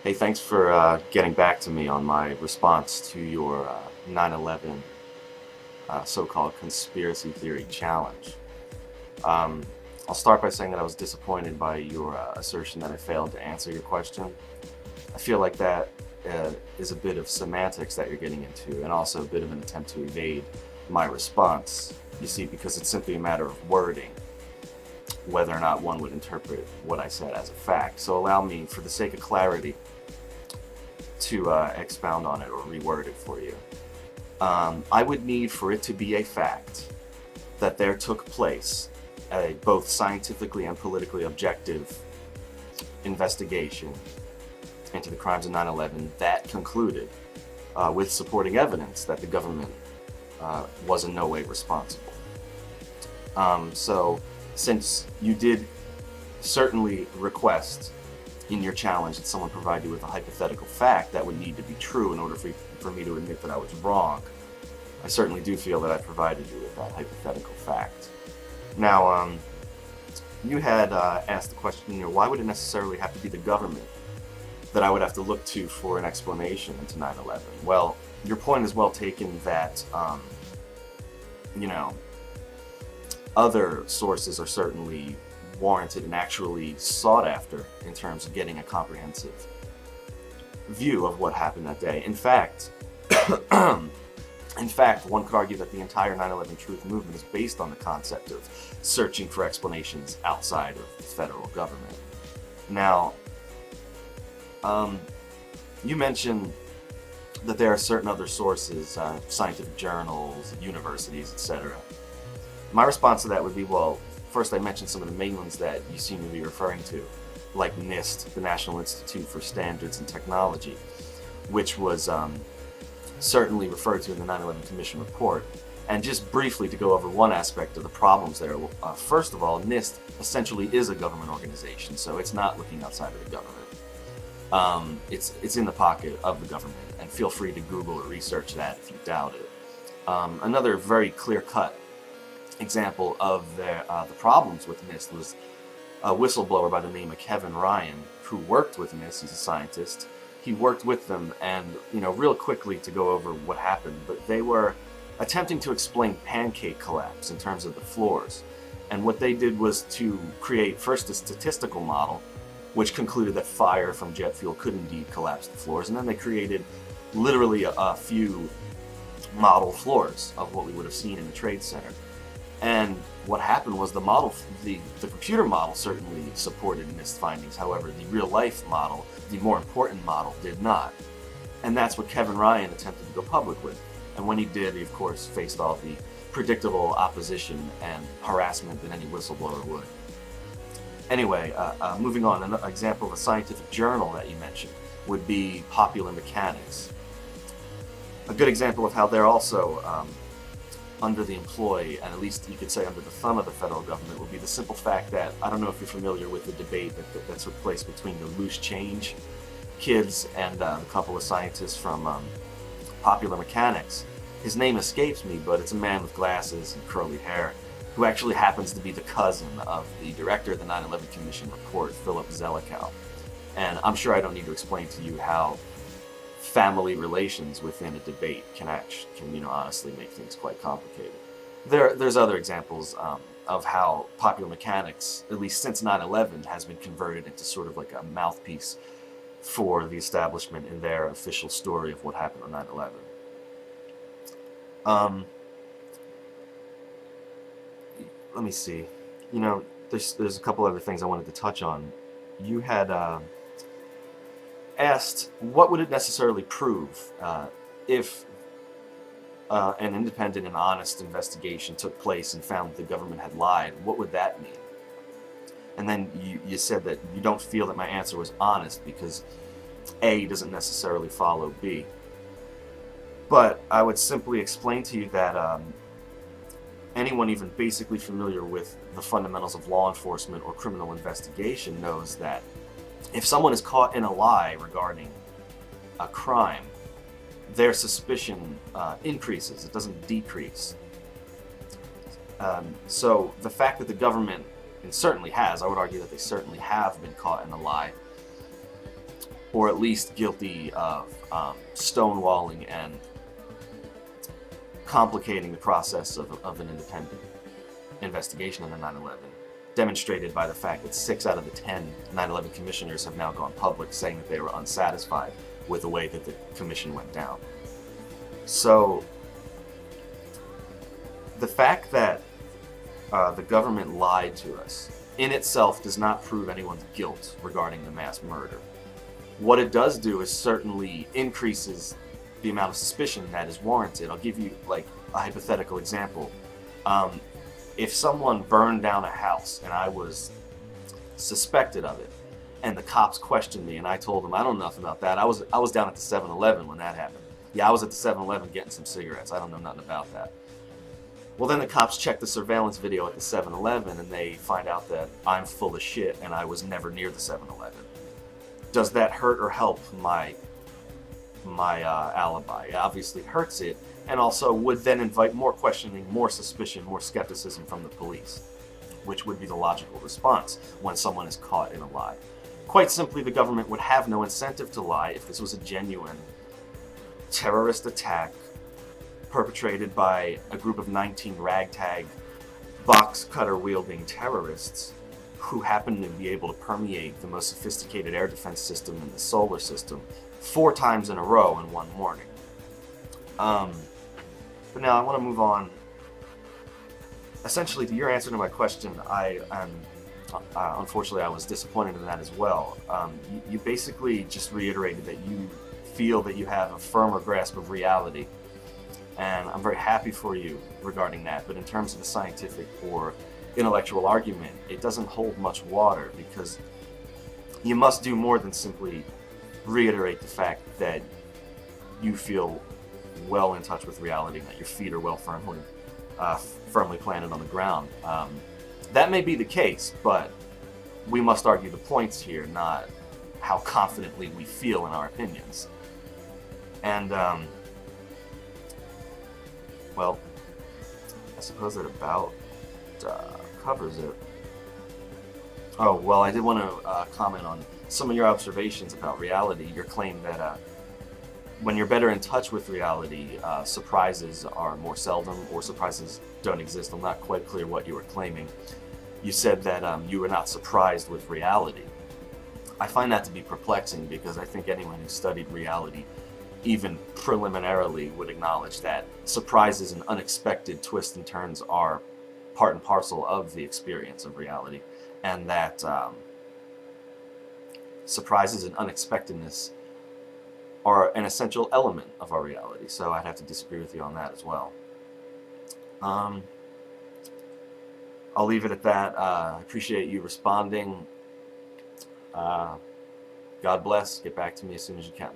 Hey, thanks for getting back to me on my response to your 9/11 so-called conspiracy theory challenge. Um, I'll start by saying that I was disappointed by your assertion that I failed to answer your question. I feel like that is a bit of semantics that you're getting into, and also a bit of an attempt to evade my response. You see, because it's simply a matter of wording, whether or not one would interpret what I said as a fact. So allow me, for the sake of clarity, to expound on it or reword it for you. I would need for it to be a fact that there took place a both scientifically and politically objective investigation into the crimes of 9/11 that concluded with supporting evidence that the government was in no way responsible. So, since you did certainly request in your challenge that someone provide you with a hypothetical fact that would need to be true in order for me to admit that I was wrong, I certainly do feel that I provided you with that hypothetical fact. Now, you had asked the question, why would it necessarily have to be the government that I would have to look to for an explanation into 9/11? Well, your point is well taken that, you know, other sources are certainly warranted and actually sought after in terms of getting a comprehensive view of what happened that day. In fact, one could argue that the entire 9/11 truth movement is based on the concept of searching for explanations outside of the federal government. Now, you mentioned that there are certain other sources, scientific journals, universities, etc. My response to that would be, well, first I mentioned some of the main ones that you seem to be referring to, like NIST, the National Institute for Standards and Technology, which was certainly referred to in the 9/11 Commission report. And just briefly to go over one aspect of the problems there, first of all, NIST essentially is a government organization, so it's not looking outside of the government. It's in the pocket of the government, and feel free to Google or research that if you doubt it. Another very clear-cut example of the problems with NIST was a whistleblower by the name of Kevin Ryan, who worked with NIST. He's a scientist. He worked with them, and real quickly to go over what happened, but they were attempting to explain pancake collapse in terms of the floors. And what they did was to create first a statistical model, which concluded that fire from jet fuel could indeed collapse the floors, and then they created literally a few model floors of what we would have seen in the Trade Center. And what happened was the computer model certainly supported NIST findings. However, the real life model, the more important model, did not. And that's what Kevin Ryan attempted to go public with. And when he did, he of course faced all the predictable opposition and harassment that any whistleblower would. Anyway, moving on, an example of a scientific journal that you mentioned would be Popular Mechanics. A good example of how they're also under the employ, and at least you could say under the thumb of the federal government, would be the simple fact that, I don't know if you're familiar with the debate that took place between the loose change kids and a couple of scientists from Popular Mechanics. His name escapes me, but it's a man with glasses and curly hair who actually happens to be the cousin of the director of the 9/11 Commission report, Philip Zelikow. And I'm sure I don't need to explain to you how family relations within a debate can honestly make things quite complicated. There's other examples of how Popular Mechanics, at least since 9/11, has been converted into sort of like a mouthpiece for the establishment in their official story of what happened on 9/11. Let me see. There's a couple other things I wanted to touch on. You had asked, what would it necessarily prove if an independent and honest investigation took place and found that the government had lied? What would that mean? And then you said that you don't feel that my answer was honest because A doesn't necessarily follow B. But I would simply explain to you that anyone even basically familiar with the fundamentals of law enforcement or criminal investigation knows that if someone is caught in a lie regarding a crime, their suspicion increases, it doesn't decrease. So the fact that the government, and certainly has, I would argue that they certainly have been caught in a lie, or at least guilty of stonewalling and complicating the process of an independent investigation into 9/11, demonstrated by the fact that 6 out of the 10 9/11 commissioners have now gone public saying that they were unsatisfied with the way that the commission went down. So the fact that the government lied to us in itself does not prove anyone's guilt regarding the mass murder. What it does do is certainly increases the amount of suspicion that is warranted. I'll give you like a hypothetical example. If someone burned down a house and I was suspected of it, and the cops questioned me and I told them I don't know nothing about that. I was down at the 7-Eleven when that happened. Yeah, I was at the 7-Eleven getting some cigarettes. I don't know nothing about that. Well, then the cops check the surveillance video at the 7-Eleven and they find out that I'm full of shit and I was never near the 7-Eleven. Does that hurt or help my alibi? It obviously hurts it, and also would then invite more questioning, more suspicion, more skepticism from the police, which would be the logical response when someone is caught in a lie. Quite simply, the government would have no incentive to lie if this was a genuine terrorist attack perpetrated by a group of 19 ragtag, box cutter wielding terrorists who happen to be able to permeate the most sophisticated air defense system in the solar system 4 times in a row in one morning. But now I want to move on. Essentially, to your answer to my question, unfortunately, I was disappointed in that as well. You basically just reiterated that you feel that you have a firmer grasp of reality, and I'm very happy for you regarding that. But in terms of a scientific or intellectual argument, it doesn't hold much water, because you must do more than simply reiterate the fact that you feel well in touch with reality and that your feet are well firmly planted on the ground. That may be the case, but we must argue the points here, not how confidently we feel in our opinions. And well, I suppose that about covers it. Oh, well, I did want to comment on some of your observations about reality. Your claim that when you're better in touch with reality, surprises are more seldom, or surprises don't exist. I'm not quite clear what you were claiming. You said that you were not surprised with reality. I find that to be perplexing, because I think anyone who studied reality, even preliminarily, would acknowledge that surprises and unexpected twists and turns are part and parcel of the experience of reality, and that surprises and unexpectedness are an essential element of our reality. So I'd have to disagree with you on that as well. I'll leave it at that. I appreciate you responding. God bless. Get back to me as soon as you can.